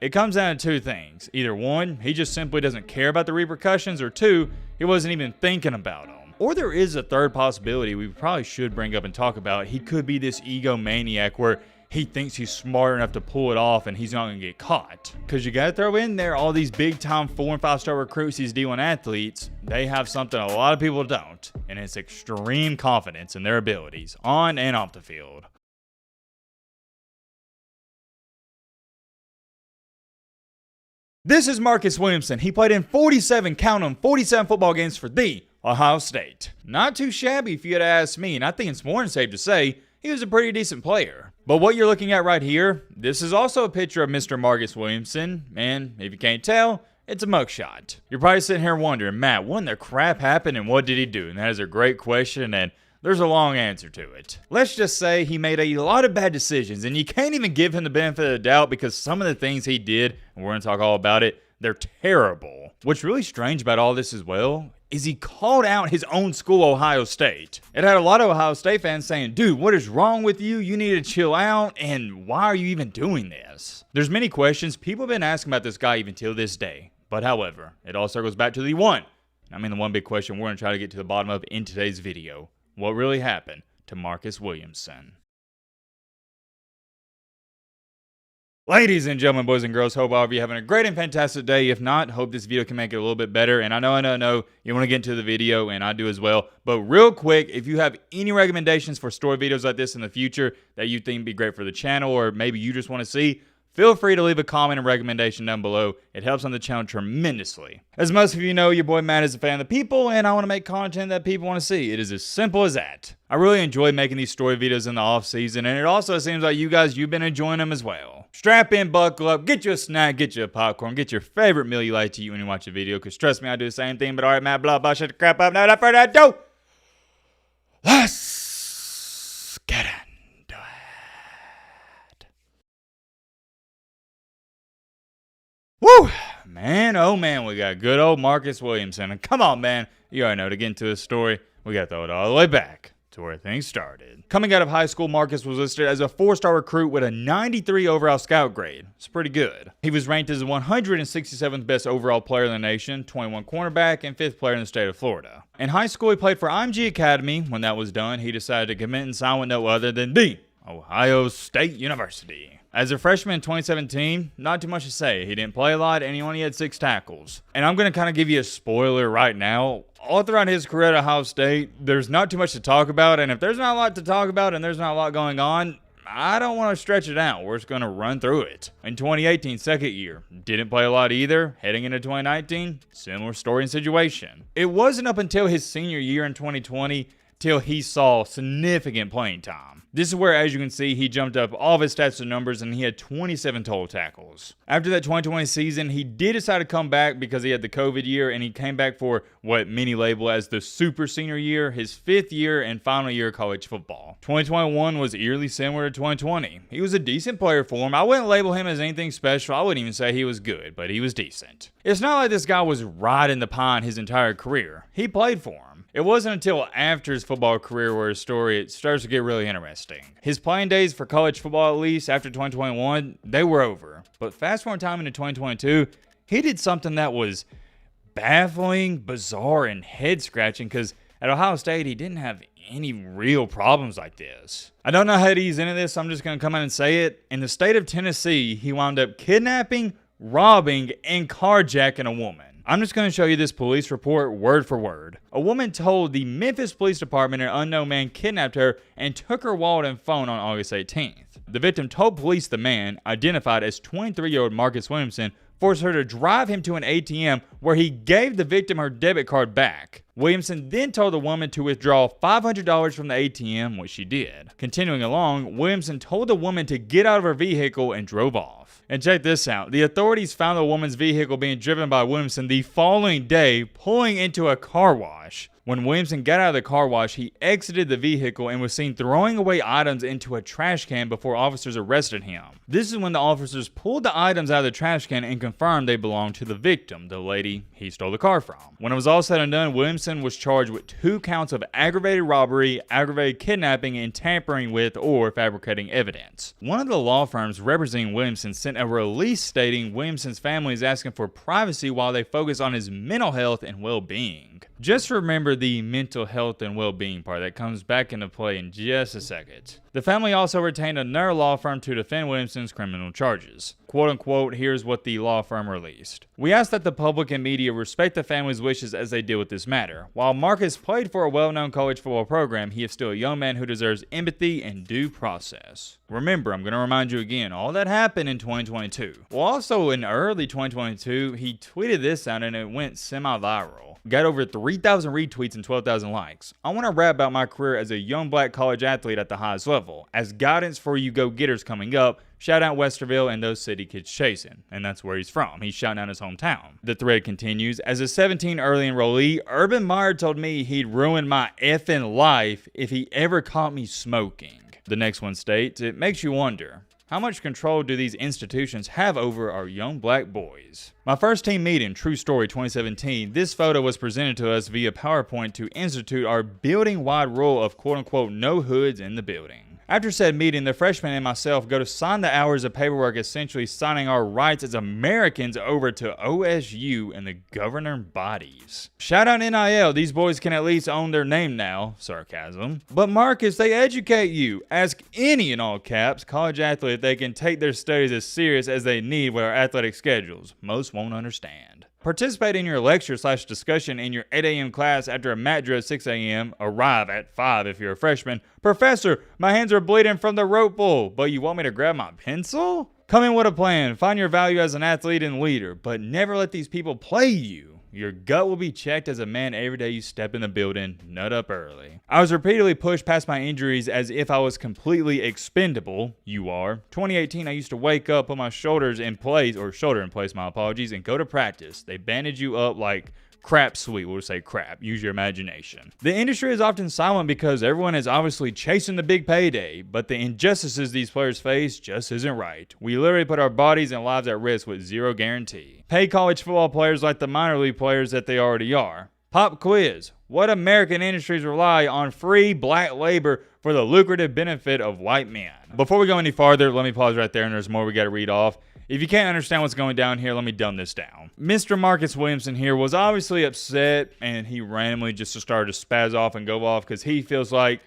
It comes down to two things. Either one, he just simply doesn't care about the repercussions, or two, he wasn't even thinking about them. Or there is a third possibility we probably should bring up and talk about. He could be this egomaniac where he thinks he's smart enough to pull it off and he's not going to get caught. Because you got to throw in there all these big time 4 and 5 star recruits, these D1 athletes. They have something a lot of people don't, and it's extreme confidence in their abilities on and off the field. This is Marcus Williamson. He played in 47 football games for the Ohio State. Not too shabby if you had asked me, and I think it's more than safe to say he was a pretty decent player. But what you're looking at right here, this is also a picture of Mr. Marcus Williamson, and if you can't tell, it's a mugshot. You're probably sitting here wondering, Matt, what in the crap happened and what did he do? And that is a great question, and there's a long answer to it. Let's just say he made a lot of bad decisions, and you can't even give him the benefit of the doubt because some of the things he did, and we're going to talk all about it, they're terrible. What's really strange about all this as well is he called out his own school, Ohio State. It had a lot of Ohio State fans saying, dude, what is wrong with you? You need to chill out, and why are you even doing this? There's many questions people have been asking about this guy even till this day. But however, it all circles back to the one big question we're going to try to get to the bottom of in today's video. What really happened to Marcus Williamson? Ladies and gentlemen, boys and girls, hope all of you are having a great and fantastic day. If not, hope this video can make it a little bit better. And I know, you want to get into the video, and I do as well. But real quick, if you have any recommendations for story videos like this in the future that you think would be great for the channel, or maybe you just want to see, feel free to leave a comment and recommendation down below. It helps on the channel tremendously. As most of you know, your boy Matt is a fan of the people, and I want to make content that people want to see. It is as simple as that. I really enjoy making these story videos in the off season, and it also seems like you've been enjoying them as well. Strap in, buckle up, get you a snack, get you a popcorn, get your favorite meal you like to eat when you watch a video, because trust me, I do the same thing. But alright, Matt, blah, blah, shut the crap up. Now, without further ado, let's get into it. Woo! Man, oh man, we got good old Marcus Williamson. And come on, man, you already know, to get into his story, we got to throw it all the way back to where things started. Coming out of high school, Marcus was listed as a 4-star recruit with a 93 overall scout grade. It's pretty good. He was ranked as the 167th best overall player in the nation, 21 cornerback, and 5th player in the state of Florida. In high school, he played for IMG Academy. When that was done, he decided to commit and sign with no other than the Ohio State University. As a freshman in 2017, not too much to say. He didn't play a lot, and he only had 6 tackles. And I'm going to kind of give you a spoiler right now. All throughout his career at Ohio State, there's not too much to talk about. And if there's not a lot to talk about and there's not a lot going on, I don't want to stretch it out. We're just going to run through it. In 2018, second year, didn't play a lot either. Heading into 2019, similar story and situation. It wasn't up until his senior year in 2020 till he saw significant playing time. This is where, as you can see, he jumped up all of his stats and numbers, and he had 27 total tackles. After that 2020 season, he did decide to come back because he had the COVID year, and he came back for what many label as the super senior year, his 5th year and final year of college football. 2021 was eerily similar to 2020. He was a decent player for him. I wouldn't label him as anything special. I wouldn't even say he was good, but he was decent. It's not like this guy was riding the pine his entire career. He played for him. It wasn't until after his football career where his story starts to get really interesting. His playing days for college football, at least after 2021, they were over. But fast forward time into 2022, he did something that was baffling, bizarre, and head-scratching, because at Ohio State, he didn't have any real problems like this. I don't know how to ease into this, so I'm just going to come out and say it. In the state of Tennessee, he wound up kidnapping, robbing, and carjacking a woman. I'm just going to show you this police report word for word. A woman told the Memphis Police Department an unknown man kidnapped her and took her wallet and phone on August 18th. The victim told police the man, identified as 23-year-old Marcus Williamson, forced her to drive him to an ATM where he gave the victim her debit card back. Williamson then told the woman to withdraw $500 from the ATM, which she did. Continuing along, Williamson told the woman to get out of her vehicle and drove off. And check this out. The authorities found the woman's vehicle being driven by Williamson the following day, pulling into a car wash. When Williamson got out of the car wash, he exited the vehicle and was seen throwing away items into a trash can before officers arrested him. This is when the officers pulled the items out of the trash can and confirmed they belonged to the victim, the lady he stole the car from. When it was all said and done, Williamson was charged with 2 counts of aggravated robbery, aggravated kidnapping, and tampering with or fabricating evidence. One of the law firms representing Williamson sent a release stating Williamson's family is asking for privacy while they focus on his mental health and well-being. Just remember the mental health and well-being part that comes back into play in just a second. The family also retained another law firm to defend Williamson's criminal charges. Quote unquote, here's what the law firm released. We ask that the public and media respect the family's wishes as they deal with this matter. While Marcus played for a well-known college football program, he is still a young man who deserves empathy and due process. Remember, I'm going to remind you again, all that happened in 2022. Well, also in early 2022, he tweeted this out and it went semi-viral. Got over 3,000 retweets and 12,000 likes. I want to rap about my career as a young black college athlete at the highest level. As guidance for you go-getters coming up, shout out Westerville and those city kids chasing. And that's where he's from. He's shouting out his hometown. The thread continues, as a 17 early enrollee, Urban Meyer told me he'd ruin my effing life if he ever caught me smoking. The next one states, it makes you wonder, how much control do these institutions have over our young black boys? My first team meeting, True Story 2017, this photo was presented to us via PowerPoint to institute our building-wide rule of quote-unquote no hoods in the building. After said meeting, the freshmen and myself go to sign the hours of paperwork, essentially signing our rights as Americans over to OSU and the governing bodies. Shout out NIL, these boys can at least own their name now, sarcasm. But Marcus, they educate you. Ask any, in all caps, college athlete if they can take their studies as serious as they need with our athletic schedules. Most won't understand. Participate in your lecture/discussion in your 8 a.m. class after a mat drill at 6 a.m. Arrive at 5 if you're a freshman. Professor, my hands are bleeding from the rope pull, but you want me to grab my pencil? Come in with a plan. Find your value as an athlete and leader, but never let these people play you. Your gut will be checked as a man every day you step in the building. Nut up early. I was repeatedly pushed past my injuries as if I was completely expendable. You are. 2018, I used to wake up, put my shoulder in place, my apologies, and go to practice. They bandage you up like crap sweet. We'll say crap. Use your imagination. The industry is often silent because everyone is obviously chasing the big payday, but the injustices these players face just isn't right. We literally put our bodies and lives at risk with zero guarantee. Pay college football players like the minor league players that they already are. Pop quiz. What American industries rely on free black labor for the lucrative benefit of white men? Before we go any farther, let me pause right there, and there's more we got to read off. If you can't understand what's going down here, let me dumb this down. Mr. Marcus Williamson here was obviously upset, and he randomly just started to spaz off and go off because he feels like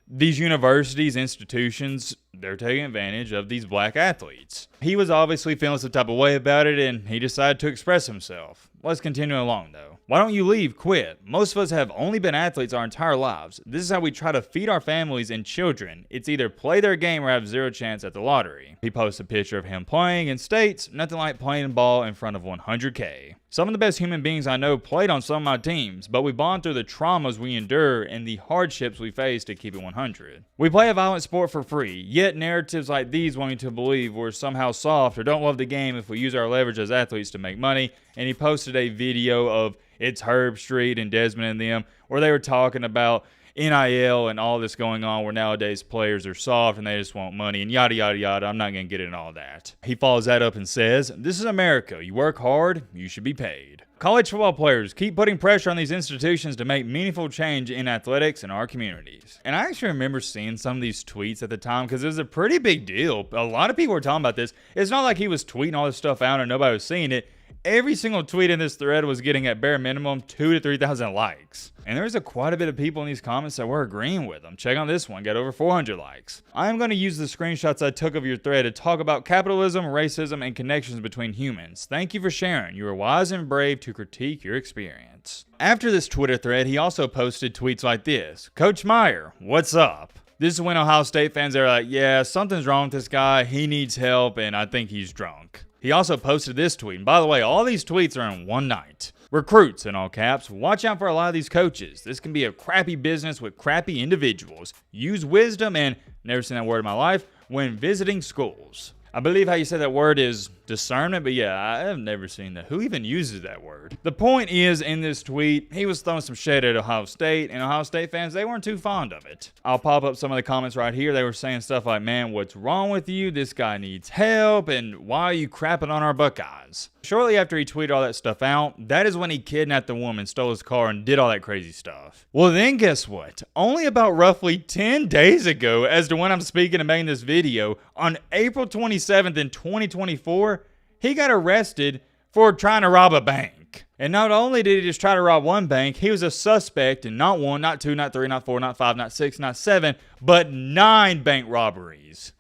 these universities, institutions, they're taking advantage of these black athletes. He was obviously feeling some type of way about it, and he decided to express himself. Let's continue along, though. Why don't you leave? Quit. Most of us have only been athletes our entire lives. This is how we try to feed our families and children. It's either play their game or have zero chance at the lottery. He posts a picture of him playing and states, nothing like playing ball in front of 100K. Some of the best human beings I know played on some of my teams, but we bond through the traumas we endure and the hardships we face to keep it 100. We play a violent sport for free, yet narratives like these want you to believe we're somehow soft or don't love the game if we use our leverage as athletes to make money. And he posted a video of It's Herb Street and Desmond and them where they were talking about NIL and all this going on where nowadays players are soft and they just want money and yada, yada, yada. I'm not going to get into all that. He follows that up and says, this is America. You work hard, you should be paid. College football players keep putting pressure on these institutions to make meaningful change in athletics in our communities. And I actually remember seeing some of these tweets at the time because it was a pretty big deal. A lot of people were talking about this. It's not like he was tweeting all this stuff out and nobody was seeing it. Every single tweet in this thread was getting at bare minimum 2,000 to 3,000 likes. And there's quite a bit of people in these comments that were agreeing with them. Check on this one, got over 400 likes. I am going to use the screenshots I took of your thread to talk about capitalism, racism, and connections between humans. Thank you for sharing. You are wise and brave to critique your experience. After this Twitter thread, he also posted tweets like this. Coach Meyer, what's up? This is when Ohio State fans are like, yeah, something's wrong with this guy. He needs help, and I think he's drunk. He also posted this tweet. And by the way, all these tweets are in one night. Recruits, in all caps, watch out for a lot of these coaches. This can be a crappy business with crappy individuals. Use wisdom and, never seen that word in my life, when visiting schools. I believe how you say that word is discernment, but yeah, I have never seen that. Who even uses that word? The point is, in this tweet, he was throwing some shade at Ohio State, and Ohio State fans, they weren't too fond of it. I'll pop up some of the comments right here. They were saying stuff like, man, what's wrong with you? This guy needs help, and why are you crapping on our Buckeyes? Shortly after he tweeted all that stuff out, that is when he kidnapped the woman, stole his car, and did all that crazy stuff. Well, then guess what? Only about roughly 10 days ago, as to when I'm speaking and making this video, on April 27th in 2024, he got arrested for trying to rob a bank. And not only did he just try to rob one bank, he was a suspect in not 1, not 2, not 3, not 4, not 5, not 6, not 7, but 9 bank robberies.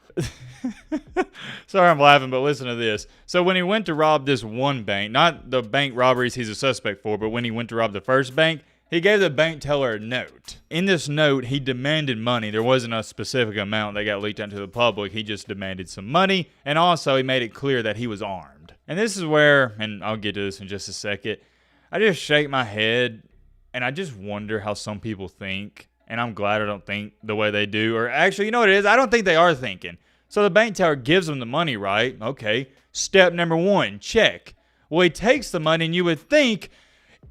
Sorry I'm laughing, but listen to this. So when he went to rob this one bank, not the bank robberies he's a suspect for, but when he went to rob the first bank, he gave the bank teller a note. In this note, he demanded money. There wasn't a specific amount that got leaked out to the public. He just demanded some money, and also he made it clear that he was armed. And this is where, and I'll get to this in just a second, I just shake my head, and I just wonder how some people think, and I'm glad I don't think the way they do. Or actually, you know what it is? I don't think they are thinking. So the bank teller gives him the money, right? Okay, step number 1, check. Well, he takes the money, and you would think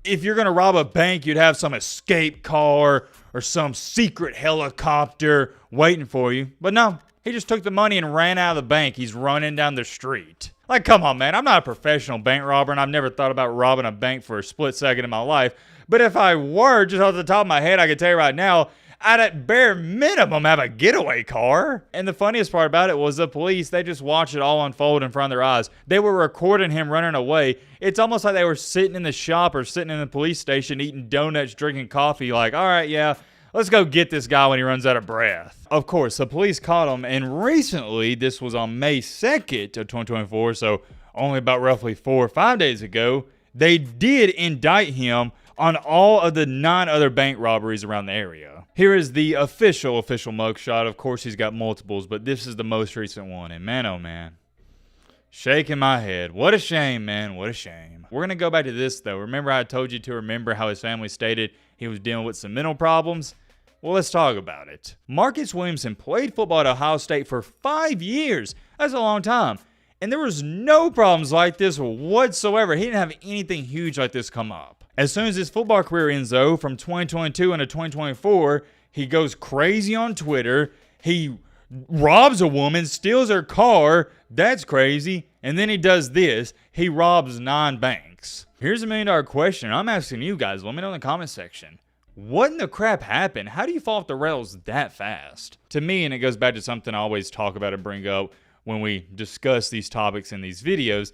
if you're going to rob a bank, you'd have some escape car or some secret helicopter waiting for you. But no, he just took the money and ran out of the bank. He's running down the street. Like, come on, man. I'm not a professional bank robber, and I've never thought about robbing a bank for a split second in my life. But if I were, just off the top of my head, I can tell you right now, I'd at bare minimum have a getaway car. And the funniest part about it was the police, they just watched it all unfold in front of their eyes. They were recording him running away. It's almost like they were sitting in the shop or sitting in the police station eating donuts, drinking coffee, like, all right, yeah, let's go get this guy when he runs out of breath. Of course, the police caught him, and recently, this was on May 2nd of 2024, so only about roughly 4 or 5 days ago, they did indict him on all of the 9 other bank robberies around the area. Here is the official mugshot. Of course, he's got multiples, but this is the most recent one. And man, oh man, shaking my head. What a shame, man. What a shame. We're going to go back to this, though. Remember how I told you to remember how his family stated he was dealing with some mental problems? Well, let's talk about it. Marcus Williamson played football at Ohio State for 5 years. That's a long time. And there was no problems like this whatsoever. He didn't have anything huge like this come up. As soon as his football career ends, though, from 2022 into 2024, he goes crazy on Twitter. He robs a woman, steals her car. That's crazy. And then he does this. He robs 9 banks. Here's a $1 million question. I'm asking you guys. Let me know in the comment section. What in the crap happened? How do you fall off the rails that fast? To me, and it goes back to something I always talk about and bring up when we discuss these topics in these videos,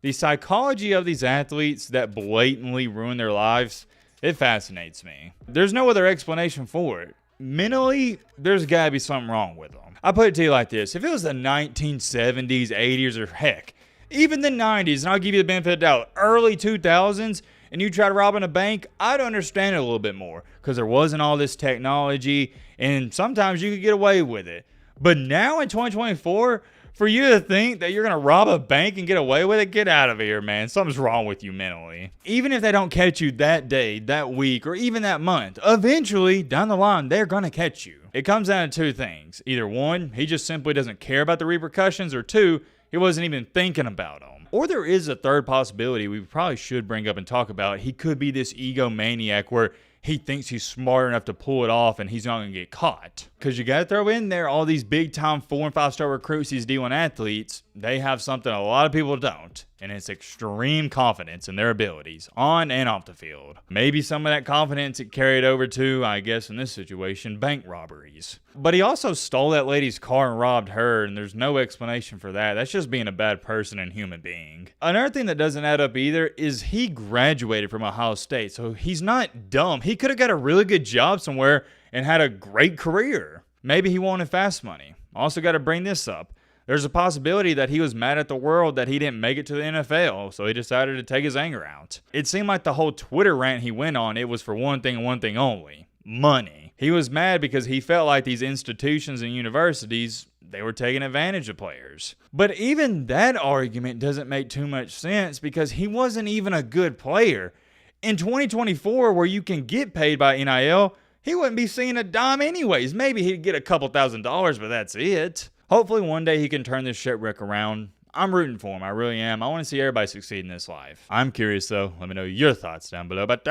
the psychology of these athletes that blatantly ruin their lives, it fascinates me. There's no other explanation for it. Mentally, there's got to be something wrong with them. I put it to you like this. If it was the 1970s, 80s, or heck, even the 90s, and I'll give you the benefit of the doubt, early 2000s, and you try robbing a bank, I'd understand it a little bit more because there wasn't all this technology, and sometimes you could get away with it. But now in 2024, for you to think that you're going to rob a bank and get away with it, get out of here, man. Something's wrong with you mentally. Even if they don't catch you that day, that week, or even that month, eventually, down the line, they're going to catch you. It comes down to 2 things. Either 1, he just simply doesn't care about the repercussions, or 2, he wasn't even thinking about them. Or there is a third possibility we probably should bring up and talk about. He could be this egomaniac where he thinks he's smart enough to pull it off and he's not going to get caught. Because you got to throw in there all these big-time 4- and 5-star recruits, these D1 athletes. They have something a lot of people don't, and it's extreme confidence in their abilities on and off the field. Maybe some of that confidence it carried over to, I guess in this situation, bank robberies. But he also stole that lady's car and robbed her, and there's no explanation for that. That's just being a bad person and human being. Another thing that doesn't add up either is he graduated from Ohio State, so he's not dumb. He could have got a really good job somewhere and had a great career. Maybe he wanted fast money. Also got to bring this up. There's a possibility that he was mad at the world that he didn't make it to the NFL, so he decided to take his anger out. It seemed like the whole Twitter rant he went on, it was for one thing and one thing only: money. He was mad because he felt like these institutions and universities, they were taking advantage of players. But even that argument doesn't make too much sense because he wasn't even a good player. In 2024, where you can get paid by NIL, he wouldn't be seeing a dime anyways. Maybe he'd get a couple $1,000s, but that's it. Hopefully one day he can turn this shipwreck around. I'm rooting for him. I really am. I want to see everybody succeed in this life. I'm curious, though. Let me know your thoughts down below. But